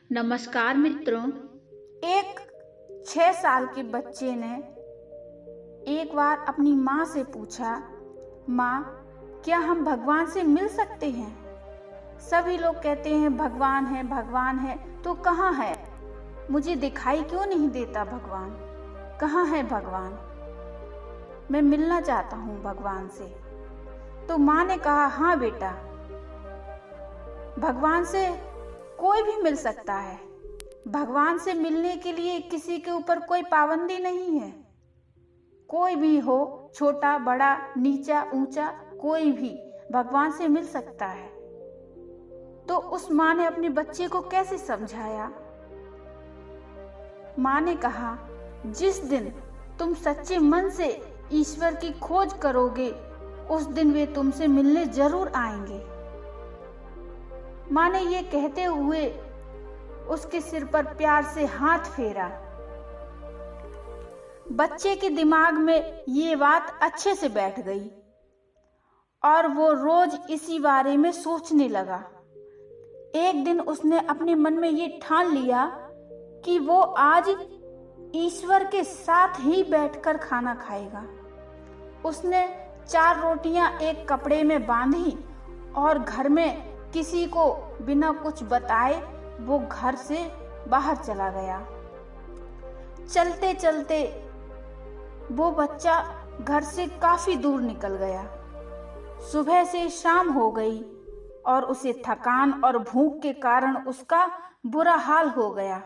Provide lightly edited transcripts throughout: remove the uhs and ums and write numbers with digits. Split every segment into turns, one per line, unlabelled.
नमस्कार मित्रों।
एक 6 साल के बच्चे ने एक बार अपनी माँ से पूछा, माँ, क्या हम भगवान से मिल सकते हैं? सभी लोग कहते हैं भगवान है, तो कहाँ है? मुझे दिखाई क्यों नहीं देता भगवान? कहाँ है भगवान? मैं मिलना चाहता हूँ भगवान से। तो माँ ने कहा, हाँ बेटा, भगवान से कोई भी मिल सकता है। भगवान से मिलने के लिए किसी के ऊपर कोई पाबंदी नहीं है। कोई भी हो, छोटा बड़ा, नीचा ऊंचा, कोई भी भगवान से मिल सकता है। तो उस माँ ने अपने बच्चे को कैसे समझाया? माँ ने कहा, जिस दिन तुम सच्चे मन से ईश्वर की खोज करोगे, उस दिन वे तुमसे मिलने जरूर आएंगे। माँ ने ये कहते हुए उसके सिर पर प्यार से हाथ फेरा। बच्चे के दिमाग में ये बात अच्छे से बैठ गई और वो रोज इसी बारे में सोचने लगा। एक दिन उसने अपने मन में ये ठान लिया कि वो आज ईश्वर के साथ ही बैठकर खाना खाएगा। उसने 4 रोटियां एक कपड़े में बांधी और घर में किसी को बिना कुछ बताए वो घर से बाहर चला गया। चलते चलते वो बच्चा घर से काफी दूर निकल गया। सुबह से शाम हो गई और उसे थकान और भूख के कारण उसका बुरा हाल हो गया।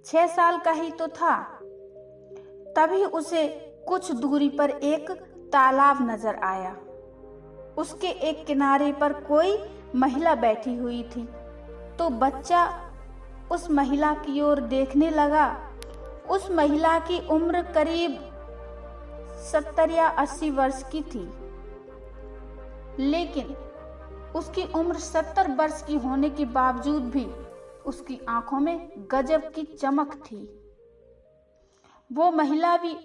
6 साल का ही तो था। तभी उसे कुछ दूरी पर एक तालाब नजर आया। उसके एक किनारे पर कोई महिला बैठी हुई थी। तो बच्चा उस महिला की ओर देखने लगा। उस महिला की उम्र करीब 70 या 80 वर्ष की थी, लेकिन उसकी उम्र 70 वर्ष की होने के बावजूद भी उसकी आंखों में गजब की चमक थी। वो महिला भी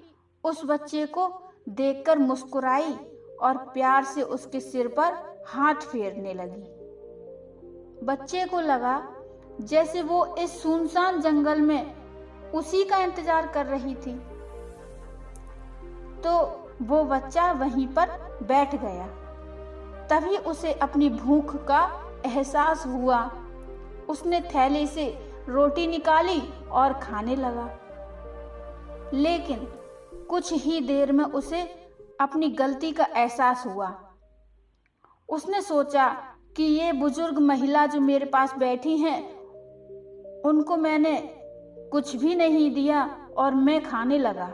उस बच्चे को देखकर मुस्कुराई और प्यार से उसके सिर पर हाथ फेरने लगी। बच्चे को लगा जैसे वो इस सुनसान जंगल में उसी का इंतजार कर रही थी। तो वो बच्चा वहीं पर बैठ गया। तभी उसे अपनी भूख का एहसास हुआ। उसने थैले से रोटी निकाली और खाने लगा। लेकिन कुछ ही देर में उसे अपनी गलती का एहसास हुआ। उसने सोचा कि ये बुजुर्ग महिला जो मेरे पास बैठी हैं, उनको मैंने कुछ भी नहीं दिया और मैं खाने लगा।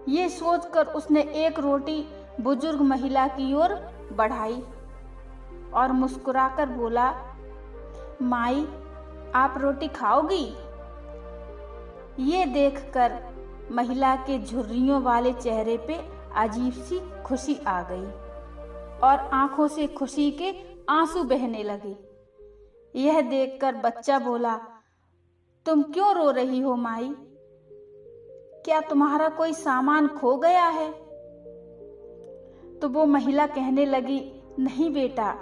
ये सोचकर उसने एक रोटी बुजुर्ग महिला की ओर बढ़ाई और मुस्कुराकर बोला, माई, आप रोटी खाओगी? ये देखकर महिला के झुर्रियों वाले चेहरे पे अजीब सी खुशी आ गई और आंखों से खुशी के आंसू बहने लगे। यह देखकर बच्चा बोला, तुम क्यों रो रही हो माई? क्या तुम्हारा कोई सामान खो गया है? तो वो महिला कहने लगी, नहीं बेटा,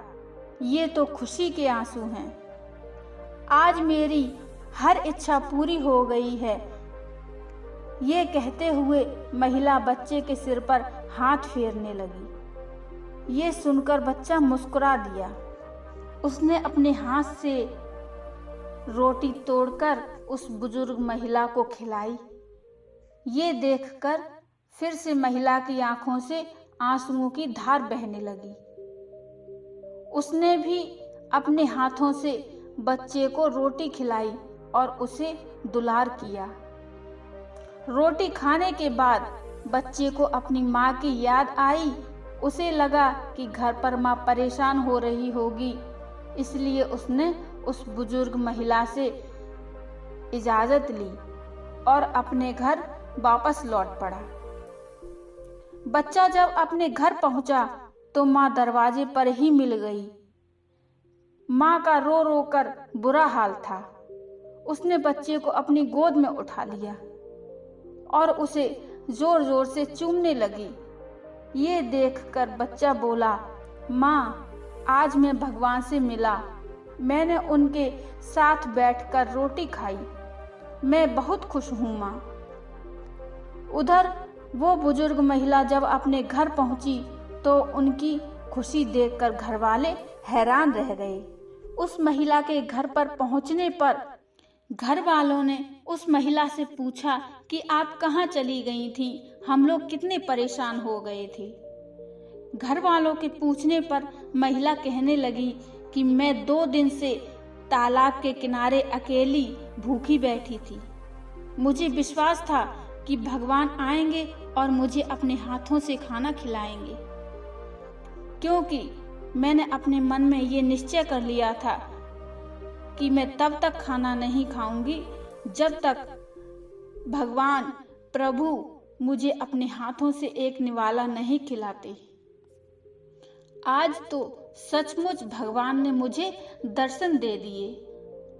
ये तो खुशी के आंसू हैं। आज मेरी हर इच्छा पूरी हो गई है। ये कहते हुए महिला बच्चे के सिर पर हाथ फेरने लगी। ये सुनकर बच्चा मुस्कुरा दिया। उसने अपने हाथ से रोटी तोड़कर उस बुजुर्ग महिला को खिलाई। ये देखकर फिर से महिला की आंखों से आंसुओं की धार बहने लगी। उसने भी अपने हाथों से बच्चे को रोटी खिलाई और उसे दुलार किया। रोटी खाने के बाद बच्चे को अपनी माँ की याद आई। उसे लगा कि घर पर माँ परेशान हो रही होगी, इसलिए उसने उस बुजुर्ग महिला से इजाजत ली और अपने घर वापस लौट पड़ा। बच्चा जब अपने घर पहुंचा तो माँ दरवाजे पर ही मिल गई। माँ का रो रो कर बुरा हाल था। उसने बच्चे को अपनी गोद में उठा लिया और उसे जोर जोर से चूमने लगी। ये देखकर बच्चा बोला, माँ, आज मैं भगवान से मिला मैंने उनके साथ बैठकर रोटी खाई। मैं बहुत खुश हूँ माँ। उधर वो बुजुर्ग महिला जब अपने घर पहुंची तो उनकी खुशी देखकर घरवाले हैरान रह गए। उस महिला के घर पर पहुंचने पर घर वालों ने उस महिला से पूछा कि आप कहाँ चली गई थी, हम लोग कितने परेशान हो गए थे। घर वालों के पूछने पर महिला कहने लगी कि मैं 2 दिन से तालाब के किनारे अकेली भूखी बैठी थी। मुझे विश्वास था कि भगवान आएंगे और मुझे अपने हाथों से खाना खिलाएंगे, क्योंकि मैंने अपने मन में ये निश्चय कर लिया था कि मैं तब तक खाना नहीं खाऊंगी जब तक भगवान प्रभु मुझे अपने हाथों से एक निवाला नहीं खिलाते। आज तो सचमुच भगवान ने मुझे दर्शन दे दिए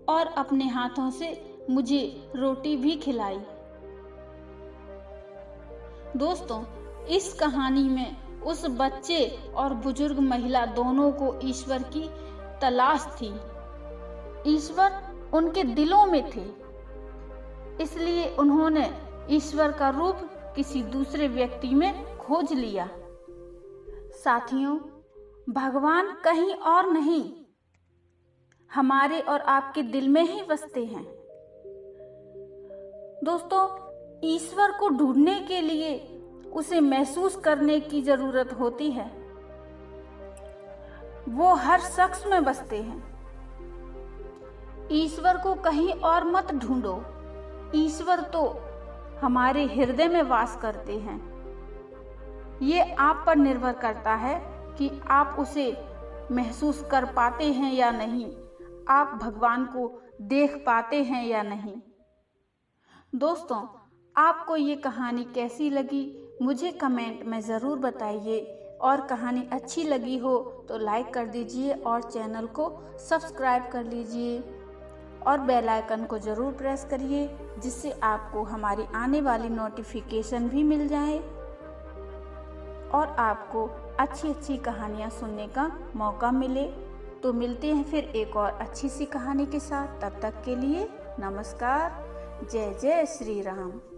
और अपने हाथों से मुझे रोटी भी खिलाई। दोस्तों, इस कहानी में उस बच्चे और बुजुर्ग महिला दोनों को ईश्वर की तलाश थी। ईश्वर उनके दिलों में थे, इसलिए उन्होंने ईश्वर का रूप किसी दूसरे व्यक्ति में खोज लिया। साथियों, भगवान कहीं और नहीं, हमारे और आपके दिल में ही बसते हैं। दोस्तों, ईश्वर को ढूंढने के लिए उसे महसूस करने की जरूरत होती है। वो हर शख्स में बसते हैं। ईश्वर को कहीं और मत ढूंढो, ईश्वर तो हमारे हृदय में वास करते हैं। ये आप पर निर्भर करता है कि आप उसे महसूस कर पाते हैं या नहीं, आप भगवान को देख पाते हैं या नहीं। दोस्तों, आपको ये कहानी कैसी लगी मुझे कमेंट में ज़रूर बताइए, और कहानी अच्छी लगी हो तो लाइक कर दीजिए और चैनल को सब्सक्राइब कर लीजिए और बेल आइकन को ज़रूर प्रेस करिए, जिससे आपको हमारी आने वाली नोटिफिकेशन भी मिल जाए और आपको अच्छी कहानियाँ सुनने का मौका मिले। तो मिलते हैं फिर एक और अच्छी सी कहानी के साथ। तब तक के लिए नमस्कार। जय जय श्री राम।